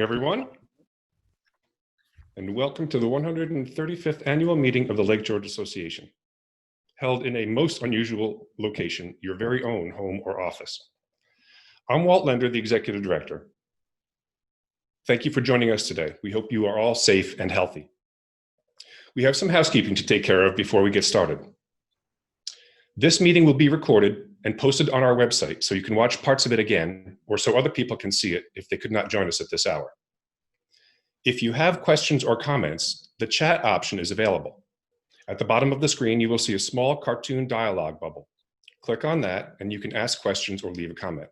everyone, and welcome to the 135th annual meeting of the Lake George Association, held in a most unusual location, your very own home or office. I'm Walt Lender, the Executive Director. Thank you for joining us today. We hope you are all safe and healthy. We have some housekeeping to take care of before we get started. This meeting will be recorded and posted on our website so you can watch parts of it again or so other people can see it if they could not join us at this hour. If you have questions or comments, the chat option is available. At the bottom of the screen, you will see a small cartoon dialogue bubble. Click on that and you can ask questions or leave a comment.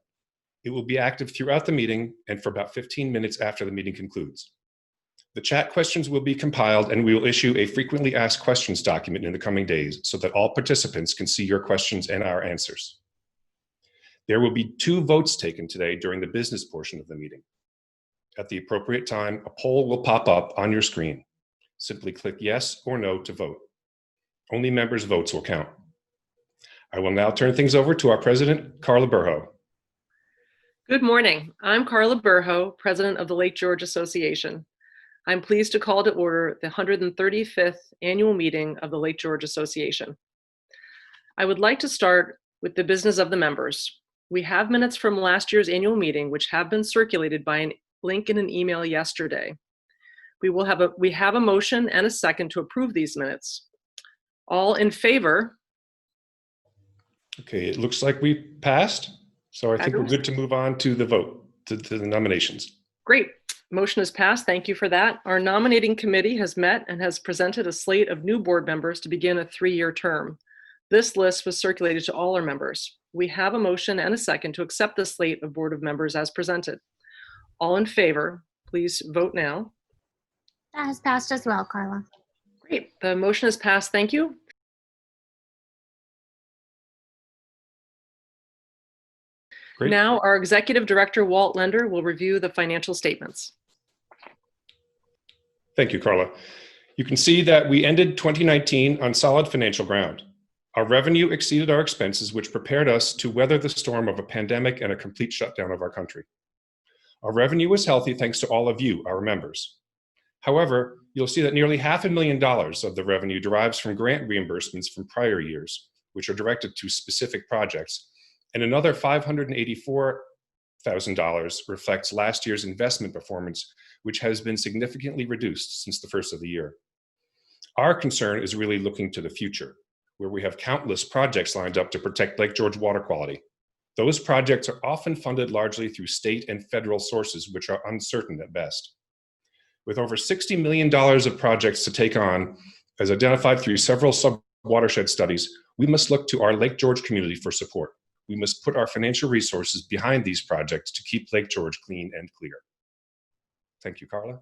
It will be active throughout the meeting and for about 15 minutes after the meeting concludes. The chat questions will be compiled and we will issue a frequently asked questions document in the coming days so that all participants can see your questions and our answers. There will be 2 votes taken today during the business portion of the meeting. At the appropriate time, a poll will pop up on your screen. Simply click yes or no to vote. Only members' votes will count. I will now turn things over to our president, Carla Burho. Good morning. I'm Carla Burho, president of the Lake George Association. I'm pleased to call to order the 135th annual meeting of the Lake George Association. I would like to start with the business of the members. We have minutes from last year's annual meeting, which have been circulated by a link in an email yesterday. We have a motion and a second to approve these minutes. All in favor? Okay, it looks like we passed. So I think we're good to move on to the vote, to the nominations. Great. Motion is passed. Thank you for that. Our nominating committee has met and has presented a slate of new board members to begin a 3-year term. This list was circulated to all our members. We have a motion and a second to accept the slate of board of members as presented. All in favor, please vote now. That has passed as well, Carla. Great. The motion is passed. Thank you. Great. Now, our Executive Director, Walt Lender, will review the financial statements. Thank you, Carla. You can see that we ended 2019 on solid financial ground. Our revenue exceeded our expenses, which prepared us to weather the storm of a pandemic and a complete shutdown of our country. Our revenue was healthy thanks to all of you, our members. However, you'll see that nearly $500,000 of the revenue derives from grant reimbursements from prior years, which are directed to specific projects, and another $584,000 reflects last year's investment performance, which has been significantly reduced since the first of the year. Our concern is really looking to the future, where we have countless projects lined up to protect Lake George water quality. Those projects are often funded largely through state and federal sources, which are uncertain at best. With over $60 million of projects to take on, as identified through several sub-watershed studies, we must look to our Lake George community for support. We must put our financial resources behind these projects to keep Lake George clean and clear. Thank you, Carla.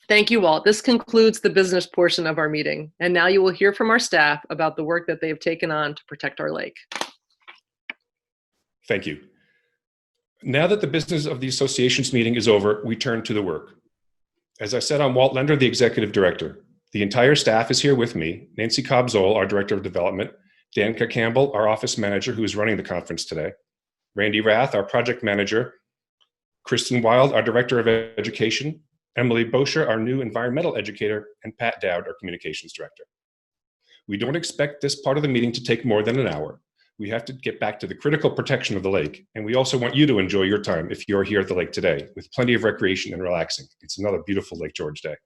Thank you, Walt. This concludes the business portion of our meeting. And now you will hear from our staff about the work that they have taken on to protect our lake. Thank you. Now that the business of the association's meeting is over, we turn to the work. As I said, I'm Walt Lender, the Executive Director. The entire staff is here with me. Nancy Cobb-Zoll, our Director of Development, Danica Campbell, our office manager who is running the conference today, Randy Rath, our project manager, Kristin Wilde, our director of education, Emily Bosher, our new environmental educator, and Pat Dowd, our communications director. We don't expect this part of the meeting to take more than an hour. We have to get back to the critical protection of the lake, and we also want you to enjoy your time if you're here at the lake today, with plenty of recreation and relaxing. It's another beautiful Lake George day.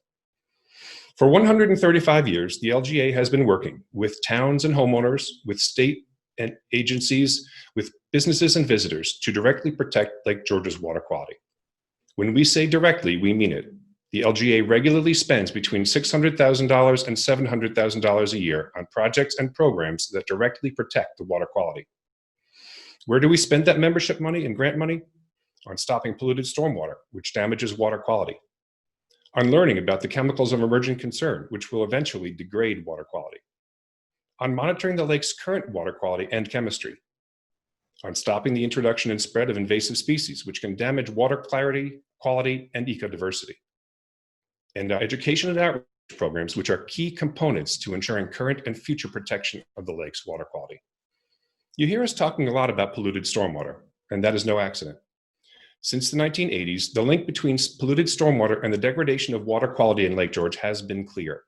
For 135 years, the LGA has been working with towns and homeowners, with state and agencies, with businesses and visitors to directly protect Lake George's water quality. When we say directly, we mean it. The LGA regularly spends between $600,000 and $700,000 a year on projects and programs that directly protect the water quality. Where do we spend that membership money and grant money? On stopping polluted stormwater, which damages water quality. On learning about the chemicals of emerging concern, which will eventually degrade water quality. On monitoring the lake's current water quality and chemistry. On stopping the introduction and spread of invasive species, which can damage water clarity, quality, and ecodiversity. And education and outreach programs, which are key components to ensuring current and future protection of the lake's water quality. You hear us talking a lot about polluted stormwater, and that is no accident. Since the 1980s, the link between polluted stormwater and the degradation of water quality in Lake George has been clear.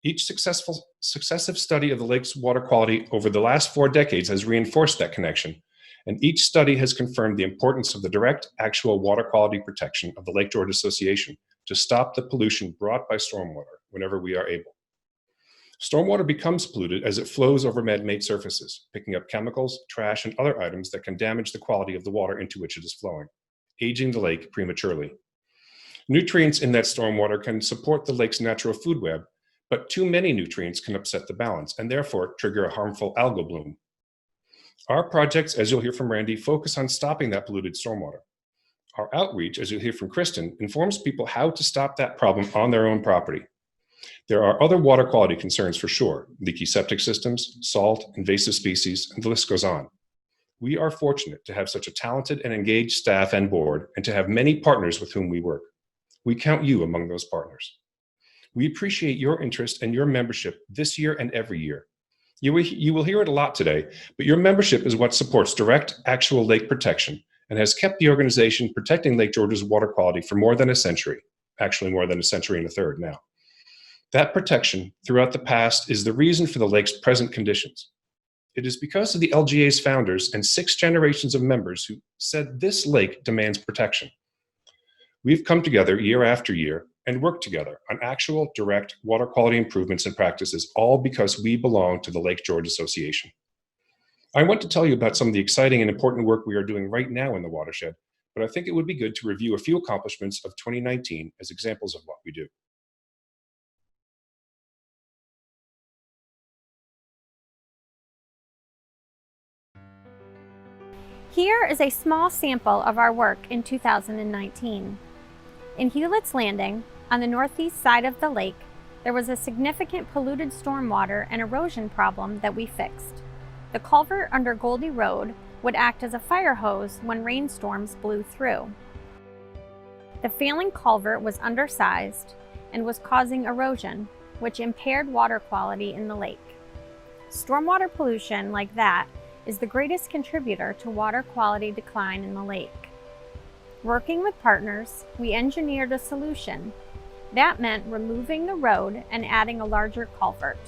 Each successive study of the lake's water quality over the last 4 decades has reinforced that connection, and each study has confirmed the importance of the direct, actual water quality protection of the Lake George Association to stop the pollution brought by stormwater whenever we are able. Stormwater becomes polluted as it flows over man-made surfaces, picking up chemicals, trash, and other items that can damage the quality of the water into which it is flowing, aging the lake prematurely. Nutrients in that stormwater can support the lake's natural food web, but too many nutrients can upset the balance and therefore trigger a harmful algal bloom. Our projects, as you'll hear from Randy, focus on stopping that polluted stormwater. Our outreach, as you'll hear from Kristin, informs people how to stop that problem on their own property. There are other water quality concerns for sure: leaky septic systems, salt, invasive species, and the list goes on. We are fortunate to have such a talented and engaged staff and board, and to have many partners with whom we work. We count you among those partners. We appreciate your interest and your membership this year and every year. You will hear it a lot today, but your membership is what supports direct, actual lake protection and has kept the organization protecting Lake George's water quality for more than a century, actually more than a century and a third now. That protection throughout the past is the reason for the lake's present conditions. It is because of the LGA's founders and 6 generations of members who said this lake demands protection. We've come together year after year and worked together on actual, direct water quality improvements and practices, all because we belong to the Lake George Association. I want to tell you about some of the exciting and important work we are doing right now in the watershed, but I think it would be good to review a few accomplishments of 2019 as examples of what we do. Here is a small sample of our work in 2019. In Hewlett's Landing, on the northeast side of the lake, there was a significant polluted stormwater and erosion problem that we fixed. The culvert under Goldie Road would act as a fire hose when rainstorms blew through. The failing culvert was undersized and was causing erosion, which impaired water quality in the lake. Stormwater pollution like that is the greatest contributor to water quality decline in the lake. Working with partners, we engineered a solution. That meant removing the road and adding a larger culvert.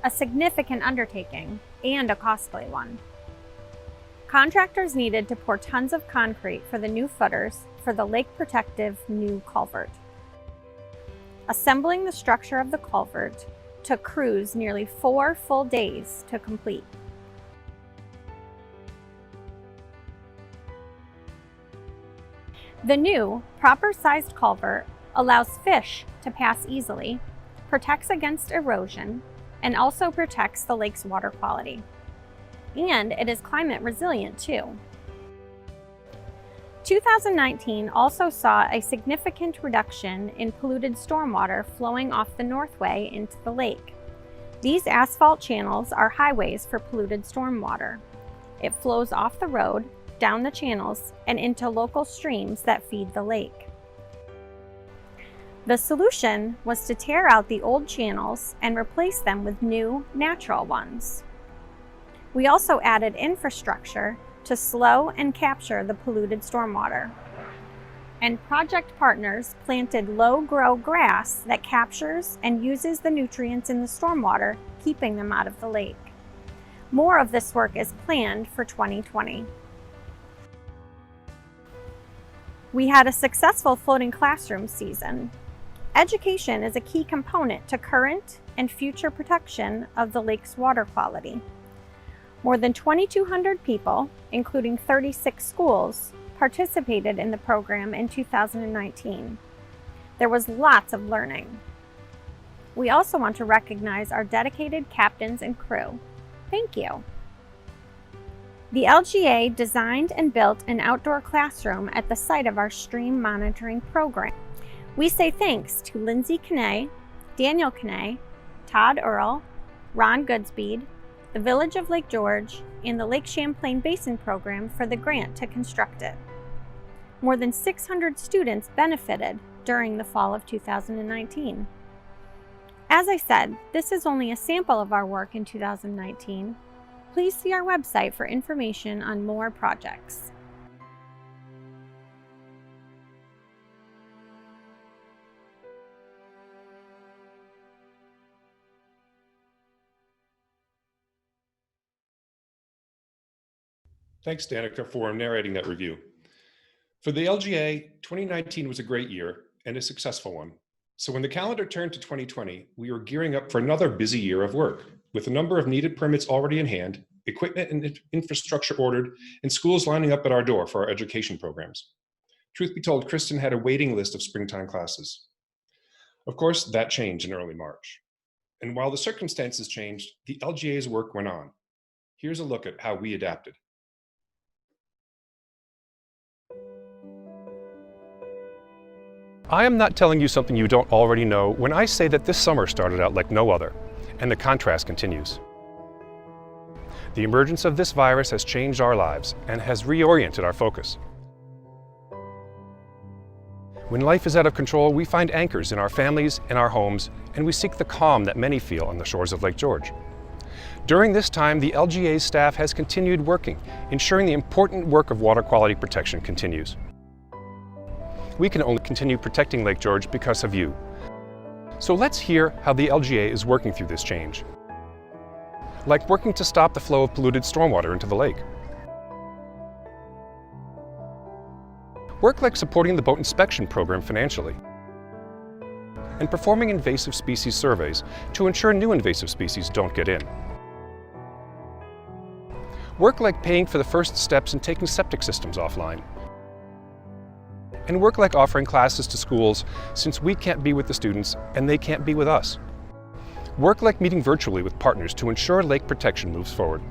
A significant undertaking and a costly one. Contractors needed to pour tons of concrete for the new footers for the lake protective new culvert. Assembling the structure of the culvert took crews nearly 4 full days to complete. The new, proper-sized culvert allows fish to pass easily, protects against erosion, and also protects the lake's water quality. And it is climate resilient too. 2019 also saw a significant reduction in polluted stormwater flowing off the Northway into the lake. These asphalt channels are highways for polluted stormwater. It flows off the road, down the channels, and into local streams that feed the lake. The solution was to tear out the old channels and replace them with new, natural ones. We also added infrastructure to slow and capture the polluted stormwater. And project partners planted low-grow grass that captures and uses the nutrients in the stormwater, keeping them out of the lake. More of this work is planned for 2020. We had a successful floating classroom season. Education is a key component to current and future protection of the lake's water quality. More than 2,200 people, including 36 schools, participated in the program in 2019. There was lots of learning. We also want to recognize our dedicated captains and crew. Thank you. The LGA designed and built an outdoor classroom at the site of our stream monitoring program. We say thanks to Lindsay Canay, Daniel Canay, Todd Earl, Ron Goodspeed, the Village of Lake George, and the Lake Champlain Basin Program for the grant to construct it. More than 600 students benefited during the fall of 2019. As I said, this is only a sample of our work in 2019. Please see our website for information on more projects. Thanks, Danica, for narrating that review. For the LGA, 2019 was a great year and a successful one. So when the calendar turned to 2020, we were gearing up for another busy year of work, with a number of needed permits already in hand, equipment and infrastructure ordered, and schools lining up at our door for our education programs. Truth be told, Kristin had a waiting list of springtime classes. Of course, that changed in early March. And while the circumstances changed, the LGA's work went on. Here's a look at how we adapted. I am not telling you something you don't already know when I say that this summer started out like no other, and the contrast continues. The emergence of this virus has changed our lives and has reoriented our focus. When life is out of control, we find anchors in our families and our homes, and we seek the calm that many feel on the shores of Lake George. During this time, the LGA's staff has continued working, ensuring the important work of water quality protection continues. We can only continue protecting Lake George because of you. So let's hear how the LGA is working through this change. Like working to stop the flow of polluted stormwater into the lake. Work like supporting the boat inspection program financially. And performing invasive species surveys to ensure new invasive species don't get in. Work like paying for the first steps in taking septic systems offline. And work like offering classes to schools since we can't be with the students and they can't be with us. Work like meeting virtually with partners to ensure lake protection moves forward.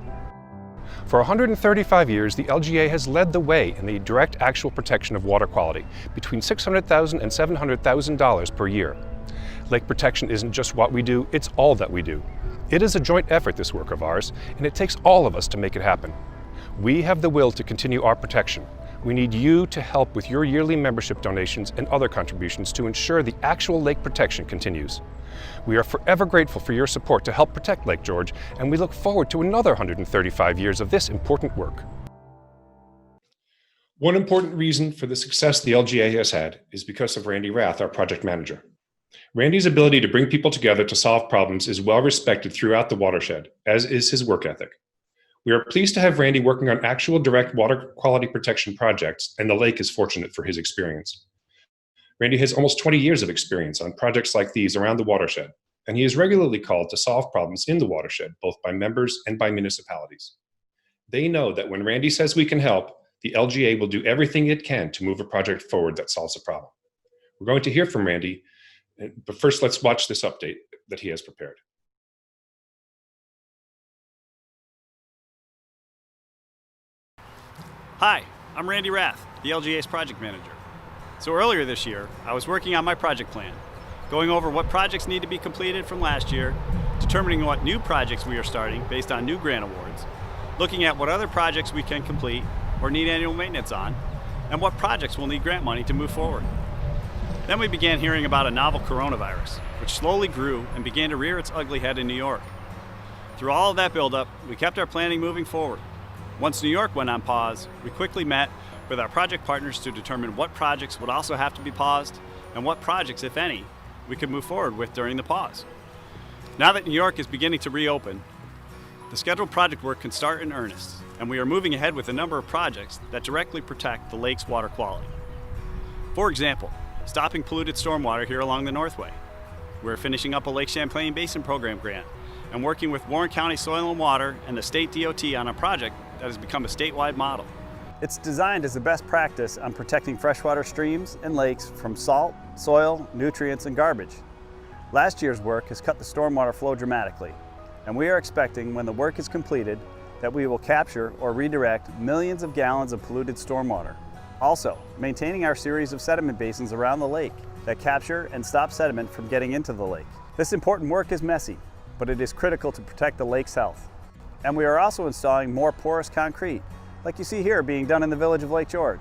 For 135 years, the LGA has led the way in the direct actual protection of water quality, between $600,000 and $700,000 per year. Lake protection isn't just what we do, it's all that we do. It is a joint effort, this work of ours, and it takes all of us to make it happen. We have the will to continue our protection. We need you to help with your yearly membership donations and other contributions to ensure the actual lake protection continues. We are forever grateful for your support to help protect Lake George, and we look forward to another 135 years of this important work. One important reason for the success the LGA has had is because of Randy Rath, our project manager. Randy's ability to bring people together to solve problems is well respected throughout the watershed, as is his work ethic. We are pleased to have Randy working on actual direct water quality protection projects, and the lake is fortunate for his experience. Randy has almost 20 years of experience on projects like these around the watershed, and he is regularly called to solve problems in the watershed, both by members and by municipalities. They know that when Randy says we can help, the LGA will do everything it can to move a project forward that solves a problem. We're going to hear from Randy, but first let's watch this update that he has prepared. Hi, I'm Randy Rath, the LGA's project manager. So earlier this year, I was working on my project plan, going over what projects need to be completed from last year, determining what new projects we are starting based on new grant awards, looking at what other projects we can complete or need annual maintenance on, and what projects will need grant money to move forward. Then we began hearing about a novel coronavirus, which slowly grew and began to rear its ugly head in New York. Through all of that buildup, we kept our planning moving forward. Once New York went on pause, we quickly met with our project partners to determine what projects would also have to be paused and what projects, if any, we could move forward with during the pause. Now that New York is beginning to reopen, the scheduled project work can start in earnest, and we are moving ahead with a number of projects that directly protect the lake's water quality. For example, stopping polluted stormwater here along the Northway. We're finishing up a Lake Champlain Basin Program grant and working with Warren County Soil and Water and the state DOT on a project that has become a statewide model. It's designed as the best practice on protecting freshwater streams and lakes from salt, soil, nutrients, and garbage. Last year's work has cut the stormwater flow dramatically, and we are expecting when the work is completed that we will capture or redirect millions of gallons of polluted stormwater. Also, maintaining our series of sediment basins around the lake that capture and stop sediment from getting into the lake. This important work is messy, but it is critical to protect the lake's health. And we are also installing more porous concrete, like you see here being done in the village of Lake George.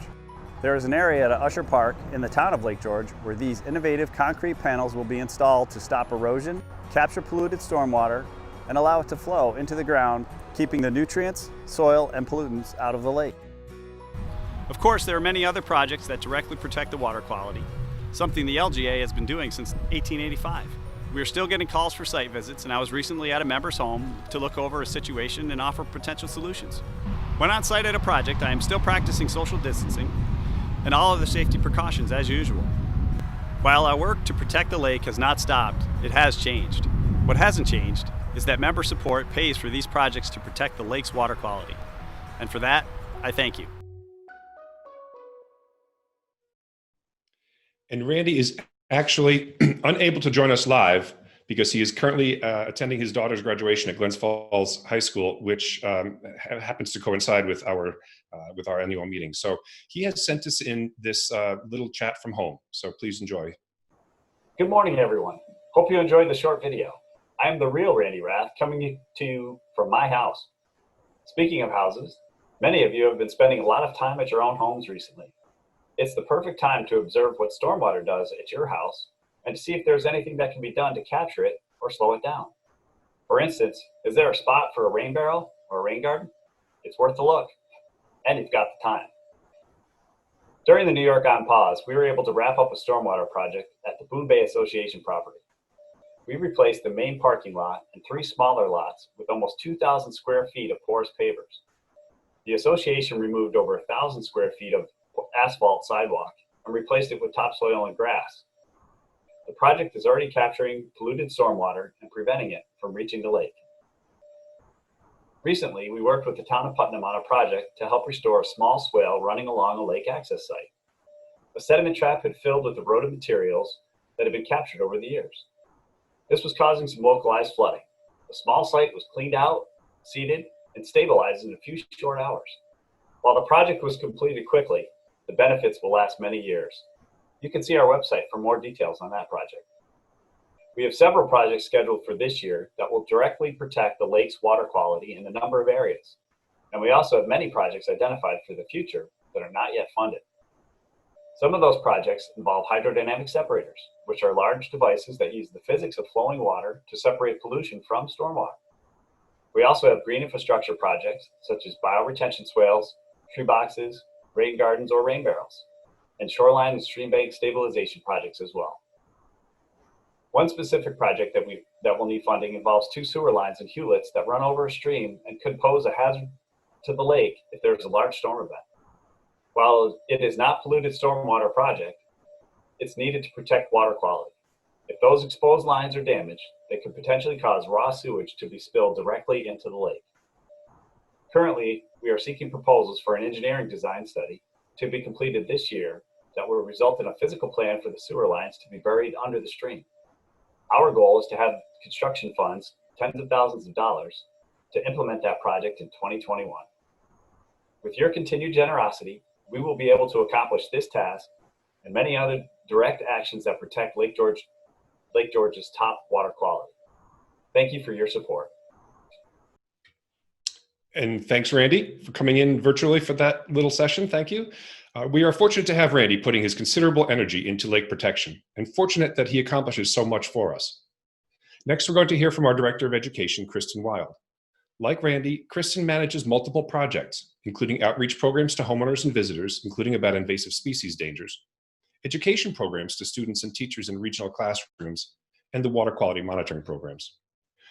There is an area at Usher Park in the town of Lake George where these innovative concrete panels will be installed to stop erosion, capture polluted stormwater, and allow it to flow into the ground, keeping the nutrients, soil, and pollutants out of the lake. Of course, there are many other projects that directly protect the water quality, something the LGA has been doing since 1885. We are still getting calls for site visits, and I was recently at a member's home to look over a situation and offer potential solutions. When on site at a project, I am still practicing social distancing and all of the safety precautions as usual. While our work to protect the lake has not stopped, it has changed. What hasn't changed is that member support pays for these projects to protect the lake's water quality. And for that, I thank you. And Randy is actually unable to join us live because he is currently attending his daughter's graduation at Glens Falls High School, which happens to coincide with our annual meeting. So he has sent us in this little chat from home. So please enjoy. Good morning, everyone. Hope you enjoyed the short video. I am the real Randy Rath, coming to you from my house. Speaking of houses, many of you have been spending a lot of time at your own homes recently. It's the perfect time to observe what stormwater does at your house and to see if there's anything that can be done to capture it or slow it down. For instance, is there a spot for a rain barrel or a rain garden? It's worth a look, and you've got the time. During the New York On Pause, we were able to wrap up a stormwater project at the Boone Bay Association property. We replaced the main parking lot and 3 smaller lots with almost 2,000 square feet of porous pavers. The association removed over 1,000 square feet of asphalt sidewalk and replaced it with topsoil and grass. The project is already capturing polluted stormwater and preventing it from reaching the lake. Recently, we worked with the town of Putnam on a project to help restore a small swale running along a lake access site. A sediment trap had filled with eroded materials that had been captured over the years. This was causing some localized flooding. The small site was cleaned out, seeded, and stabilized in a few short hours. While the project was completed quickly, the benefits will last many years. You can see our website for more details on that project. We have several projects scheduled for this year that will directly protect the lake's water quality in a number of areas. And we also have many projects identified for the future that are not yet funded. Some of those projects involve hydrodynamic separators, which are large devices that use the physics of flowing water to separate pollution from stormwater. We also have green infrastructure projects such as bioretention swales, tree boxes, rain gardens or rain barrels, and shoreline and stream bank stabilization projects as well. One specific project that will need funding involves 2 sewer lines and Hewletts that run over a stream and could pose a hazard to the lake if there's a large storm event. While it is not polluted stormwater project, it's needed to protect water quality. If those exposed lines are damaged, they could potentially cause raw sewage to be spilled directly into the lake. Currently, we are seeking proposals for an engineering design study to be completed this year that will result in a physical plan for the sewer lines to be buried under the stream. Our goal is to have construction funds, tens of thousands of dollars, to implement that project in 2021. With your continued generosity, we will be able to accomplish this task and many other direct actions that protect Lake George's top water quality. Thank you for your support. And thanks, Randy, for coming in virtually for that little session. Thank you. We are fortunate to have Randy putting his considerable energy into lake protection, and fortunate that he accomplishes so much for us. Next, we're going to hear from our Director of Education, Kristin Wilde. Like Randy, Kristin manages multiple projects, including outreach programs to homeowners and visitors, including about invasive species dangers, education programs to students and teachers in regional classrooms, and the water quality monitoring programs.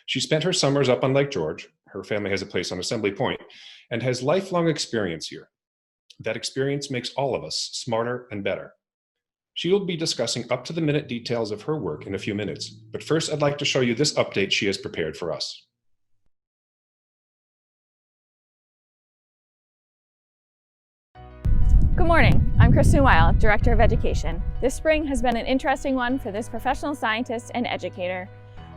She spent her summers up on Lake George. Her family has a place on Assembly Point and has lifelong experience here. That experience makes all of us smarter and better. She will be discussing up-to-the-minute details of her work in a few minutes, but first I'd like to show you this update she has prepared for us. Good morning, I'm Kristin Wilde, Director of Education. This spring has been an interesting one for this professional scientist and educator.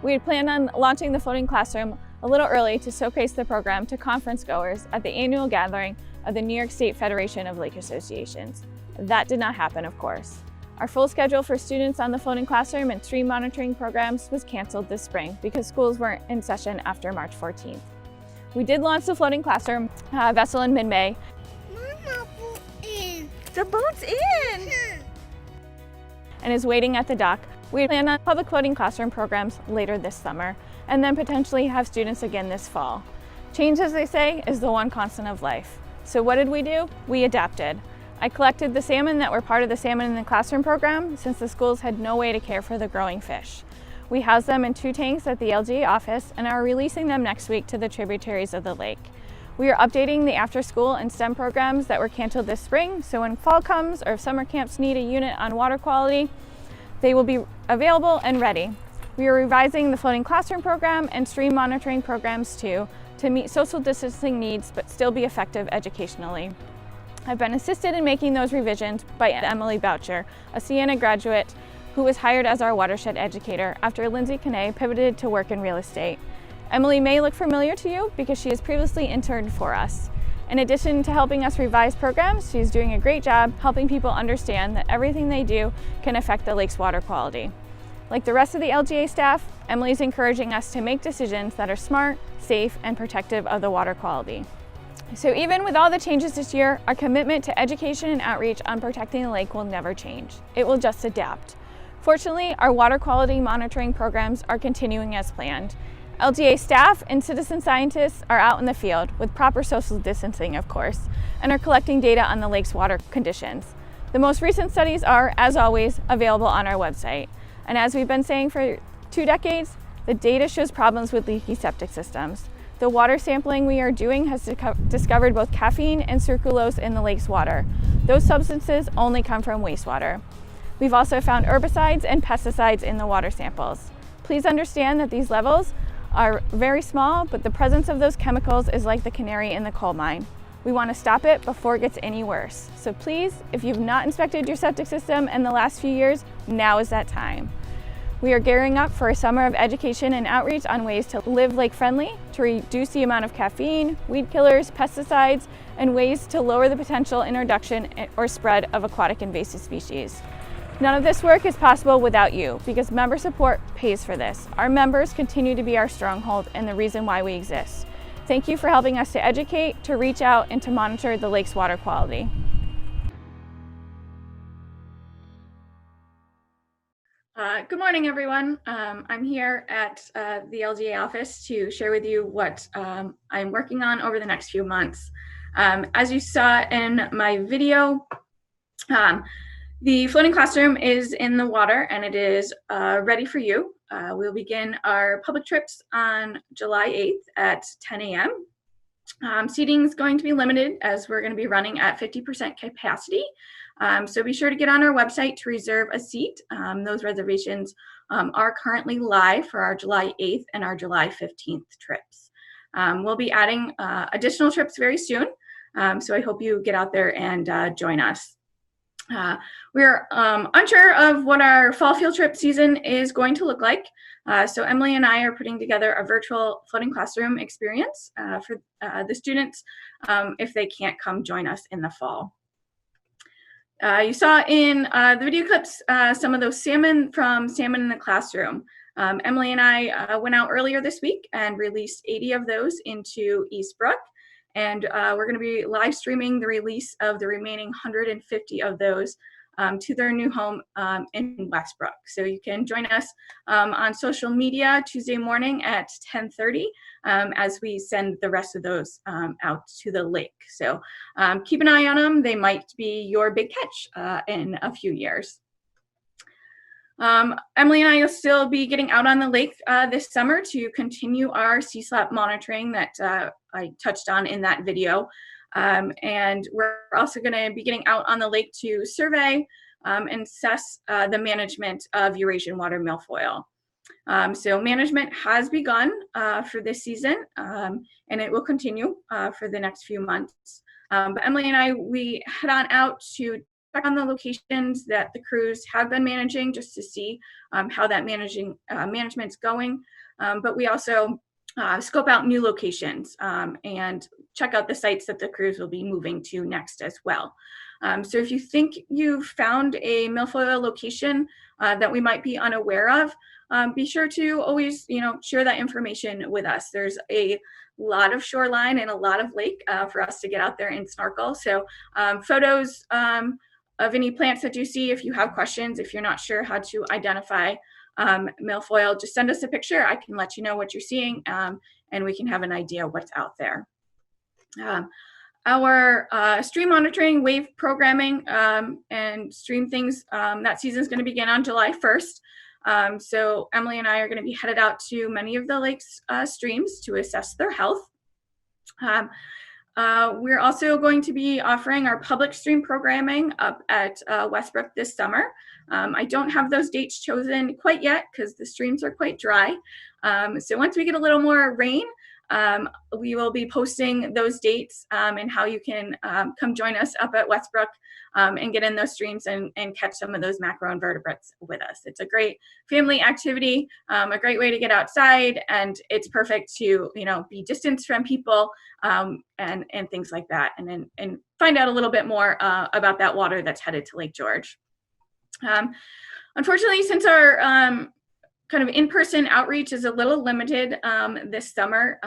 We had planned on launching the floating classroom a little early to showcase the program to conference goers at the annual gathering of the New York State Federation of Lake Associations. That did not happen, of course. Our full schedule for students on the floating classroom and stream monitoring programs was canceled this spring because schools weren't in session after March 14th. We did launch the floating classroom vessel in mid-May. The boat's in! And is waiting at the dock. We plan on public floating classroom programs later this summer, and then potentially have students again this fall. Change, as they say, is the one constant of life. So what did we do? We adapted. I collected the salmon that were part of the Salmon in the Classroom program since the schools had no way to care for the growing fish. We housed them in 2 tanks at the LGA office and are releasing them next week to the tributaries of the lake. We are updating the after school and STEM programs that were canceled this spring, so when fall comes or if summer camps need a unit on water quality, they will be available and ready. We are revising the floating classroom program and stream monitoring programs too, to meet social distancing needs but still be effective educationally. I've been assisted in making those revisions by Emily Boucher, a Siena graduate who was hired as our watershed educator after Lindsay Canay pivoted to work in real estate. Emily may look familiar to you because she has previously interned for us. In addition to helping us revise programs, she's doing a great job helping people understand that everything they do can affect the lake's water quality. Like the rest of the LGA staff, Emily is encouraging us to make decisions that are smart, safe, and protective of the water quality. So even with all the changes this year, our commitment to education and outreach on protecting the lake will never change. It will just adapt. Fortunately, our water quality monitoring programs are continuing as planned. LGA staff and citizen scientists are out in the field, with proper social distancing of course, and are collecting data on the lake's water conditions. The most recent studies are, as always, available on our website. And as we've been saying for 2 decades, the data shows problems with leaky septic systems. The water sampling we are doing has discovered both caffeine and sucralose in the lake's water. Those substances only come from wastewater. We've also found herbicides and pesticides in the water samples. Please understand that these levels are very small, but the presence of those chemicals is like the canary in the coal mine. We want to stop it before it gets any worse. So please, if you've not inspected your septic system in the last few years, now is that time. We are gearing up for a summer of education and outreach on ways to live lake-friendly, to reduce the amount of caffeine, weed killers, pesticides, and ways to lower the potential introduction or spread of aquatic invasive species. None of this work is possible without you, because member support pays for this. Our members continue to be our stronghold and the reason why we exist. Thank you for helping us to educate, to reach out, and to monitor the lake's water quality. Good morning, everyone. I'm here at the LGA office to share with you what I'm working on over the next few months. As you saw in my video, the floating classroom is in the water and it is ready for you. We'll begin our public trips on July 8th at 10 a.m. Seating is going to be limited as we're going to be running at 50% capacity. So be sure to get on our website to reserve a seat. Those reservations are currently live for our July 8th and our July 15th trips. We'll be adding additional trips very soon. So I hope you get out there and join us. We're unsure of what our fall field trip season is going to look like. So Emily and I are putting together a virtual floating classroom experience for the students if they can't come join us in the fall. You saw in the video clips some of those salmon from Salmon in the Classroom. Emily and I went out earlier this week and released 80 of those into Eastbrook. And we're going to be live streaming the release of the remaining 150 of those to their new home in Westbrook. So you can join us on social media Tuesday morning at 10:30 as we send the rest of those out to the lake. So keep an eye on them. They might be your big catch in a few years. Emily and I will still be getting out on the lake this summer to continue our sea slap monitoring that I touched on in that video. And we're also going to be getting out on the lake to survey and assess the management of Eurasian water milfoil. So management has begun for this season and it will continue for the next few months. But Emily and I, we head on out to check on the locations that the crews have been managing just to see how that management's going. But we also scope out new locations and check out the sites that the crews will be moving to next as well. So if you think you've found a milfoil location that we might be unaware of, be sure to always, share that information with us. There's a lot of shoreline and a lot of lake for us to get out there and snorkel. So photos of any plants that you see, if you have questions, if you're not sure how to identify milfoil, just send us a picture. I can let you know what you're seeing and we can have an idea what's out there. Our stream monitoring, wave programming, and stream things, that season is going to begin on July 1st. So Emily and I are going to be headed out to many of the lake's streams to assess their health. We're also going to be offering our public stream programming up at Westbrook this summer. I don't have those dates chosen quite yet because the streams are quite dry. So once we get a little more rain, we will be posting those dates and how you can come join us up at Westbrook and get in those streams and catch some of those macroinvertebrates with us. It's a great family activity, a great way to get outside, and it's perfect to be distanced from people and things like that, and find out a little bit more about that water that's headed to Lake George. Unfortunately, since our kind of in-person outreach is a little limited this summer,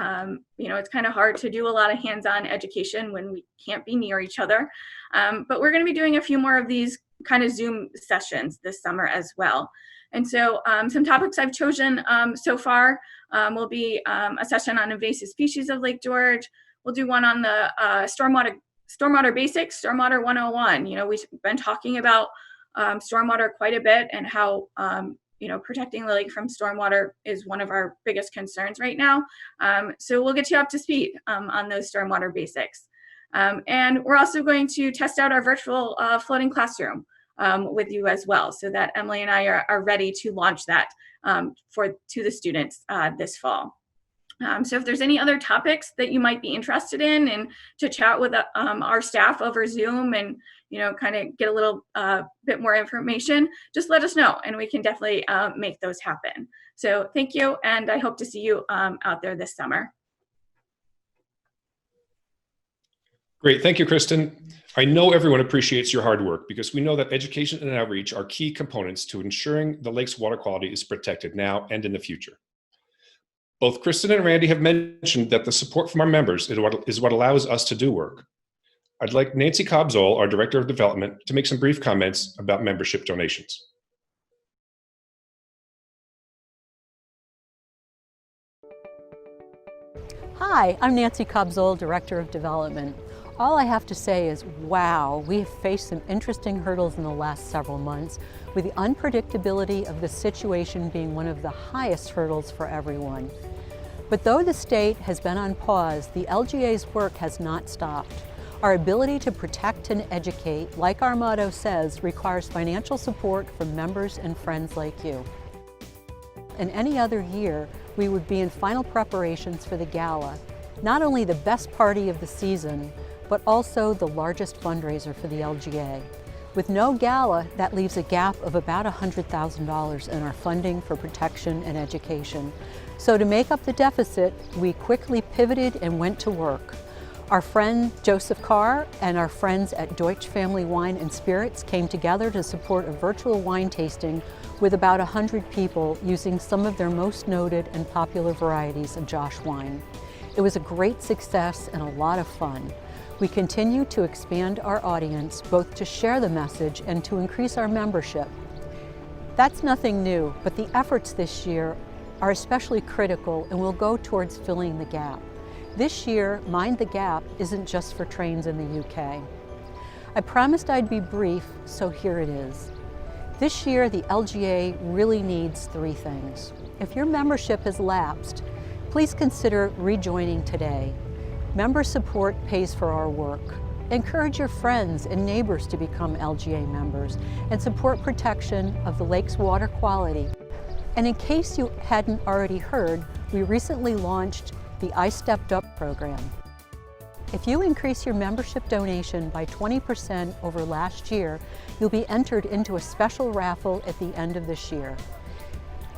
it's kind of hard to do a lot of hands-on education when we can't be near each other. But we're going to be doing a few more of these kind of Zoom sessions this summer as well. And so some topics I've chosen so far will be a session on invasive species of Lake George. We'll do one on the stormwater basics, stormwater 101. We've been talking about stormwater quite a bit, and how protecting the lake from stormwater is one of our biggest concerns right now. So we'll get you up to speed on those stormwater basics. And we're also going to test out our virtual floating classroom with you as well, so that Emily and I are ready to launch that to the students this fall. So if there's any other topics that you might be interested in, and to chat with our staff over Zoom and kind of get a little bit more information, just let us know, and we can definitely make those happen. So thank you, and I hope to see you out there this summer. Great, thank you, Kristin. I know everyone appreciates your hard work, because we know that education and outreach are key components to ensuring the lake's water quality is protected now and in the future. Both Kristin and Randy have mentioned that the support from our members is what allows us to do work. I'd like Nancy Cobb-Zoll, our Director of Development, to make some brief comments about membership donations. Hi, I'm Nancy Cobb-Zoll, Director of Development. All I have to say is, wow, we have faced some interesting hurdles in the last several months, with the unpredictability of the situation being one of the highest hurdles for everyone. But though the state has been on pause, the LGA's work has not stopped. Our ability to protect and educate, like our motto says, requires financial support from members and friends like you. In any other year, we would be in final preparations for the gala, not only the best party of the season, but also the largest fundraiser for the LGA. With no gala, that leaves a gap of about $100,000 in our funding for protection and education. So to make up the deficit, we quickly pivoted and went to work. Our friend Joseph Carr and our friends at Deutsch Family Wine and Spirits came together to support a virtual wine tasting with about 100 people, using some of their most noted and popular varieties of Josh wine. It was a great success and a lot of fun. We continue to expand our audience, both to share the message and to increase our membership. That's nothing new, but the efforts this year are especially critical and will go towards filling the gap. This year, Mind the Gap isn't just for trains in the UK. I promised I'd be brief, so here it is. This year, the LGA really needs 3 things. If your membership has lapsed, please consider rejoining today. Member support pays for our work. Encourage your friends and neighbors to become LGA members and support protection of the lake's water quality. And in case you hadn't already heard, we recently launched the I Stepped Up program. If you increase your membership donation by 20% over last year, you'll be entered into a special raffle at the end of this year.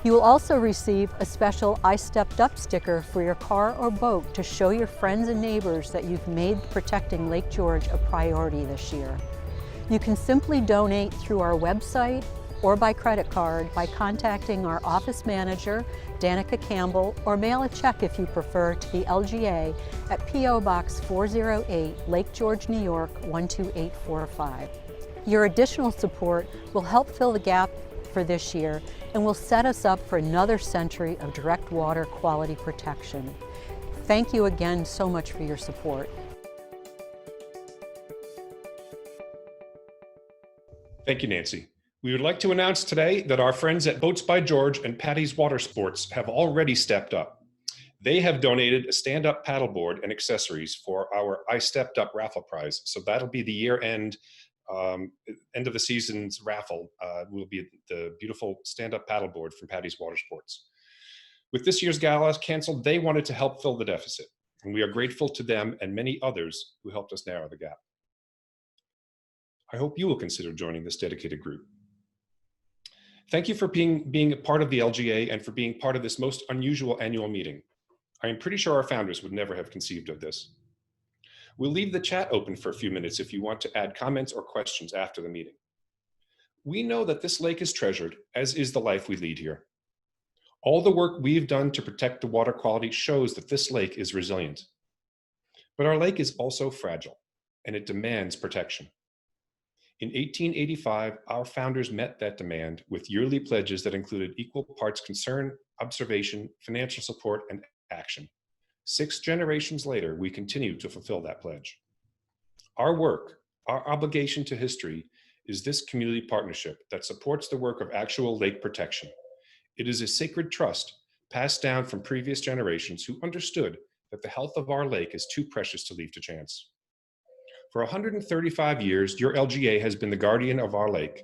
You will also receive a special I Stepped Up sticker for your car or boat to show your friends and neighbors that you've made protecting Lake George a priority this year. You can simply donate through our website or by credit card by contacting our office manager, Danica Campbell, or mail a check if you prefer to the LGA at P.O. Box 408, Lake George, New York 12845. Your additional support will help fill the gap for this year and will set us up for another century of direct water quality protection. Thank you again so much for your support. Thank you, Nancy. We would like to announce today that our friends at Boats by George and Patty's Water Sports have already stepped up. They have donated a stand-up paddleboard and accessories for our I Stepped Up raffle prize. So that'll be the year-end, end of the season's raffle will be the beautiful stand-up paddleboard from Patty's Water Sports. With this year's gala canceled, they wanted to help fill the deficit, and we are grateful to them and many others who helped us narrow the gap. I hope you will consider joining this dedicated group. Thank you for being a part of the LGA and for being part of this most unusual annual meeting. I am pretty sure our founders would never have conceived of this. We'll leave the chat open for a few minutes if you want to add comments or questions after the meeting. We know that this lake is treasured, as is the life we lead here. All the work we've done to protect the water quality shows that this lake is resilient. But our lake is also fragile, and it demands protection. In 1885, our founders met that demand with yearly pledges that included equal parts concern, observation, financial support, and action. 6 generations later, we continue to fulfill that pledge. Our work, our obligation to history, is this community partnership that supports the work of actual lake protection. It is a sacred trust passed down from previous generations who understood that the health of our lake is too precious to leave to chance. For 135 years, your LGA has been the guardian of our lake.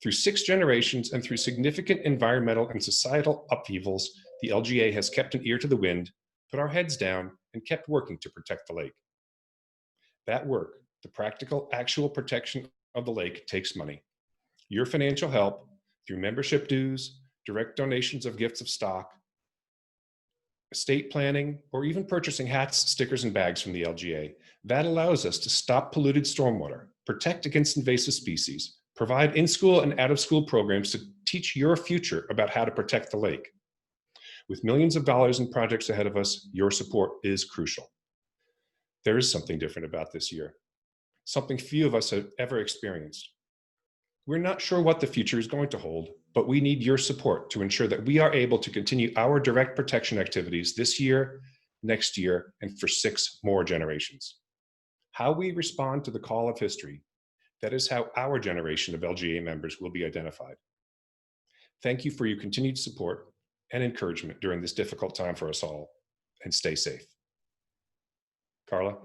Through 6 generations and through significant environmental and societal upheavals, the LGA has kept an ear to the wind, put our heads down, and kept working to protect the lake. That work, the practical, actual protection of the lake, takes money. Your financial help, through membership dues, direct donations of gifts of stock, estate planning, or even purchasing hats, stickers, and bags from the LGA, that allows us to stop polluted stormwater, protect against invasive species, provide in-school and out-of-school programs to teach your future about how to protect the lake. With millions of dollars in projects ahead of us, your support is crucial. There is something different about this year, something few of us have ever experienced. We're not sure what the future is going to hold, but we need your support to ensure that we are able to continue our direct protection activities this year, next year, and for 6 more generations. How we respond to the call of history, that is how our generation of LGA members will be identified. Thank you for your continued support and encouragement during this difficult time for us all, and stay safe. Carla?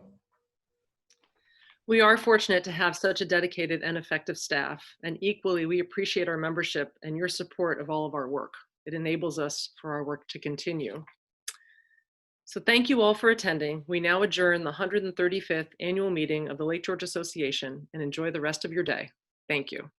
We are fortunate to have such a dedicated and effective staff, and equally, we appreciate our membership and your support of all of our work. It enables us for our work to continue. So thank you all for attending. We now adjourn the 135th annual meeting of the Lake George Association and enjoy the rest of your day. Thank you.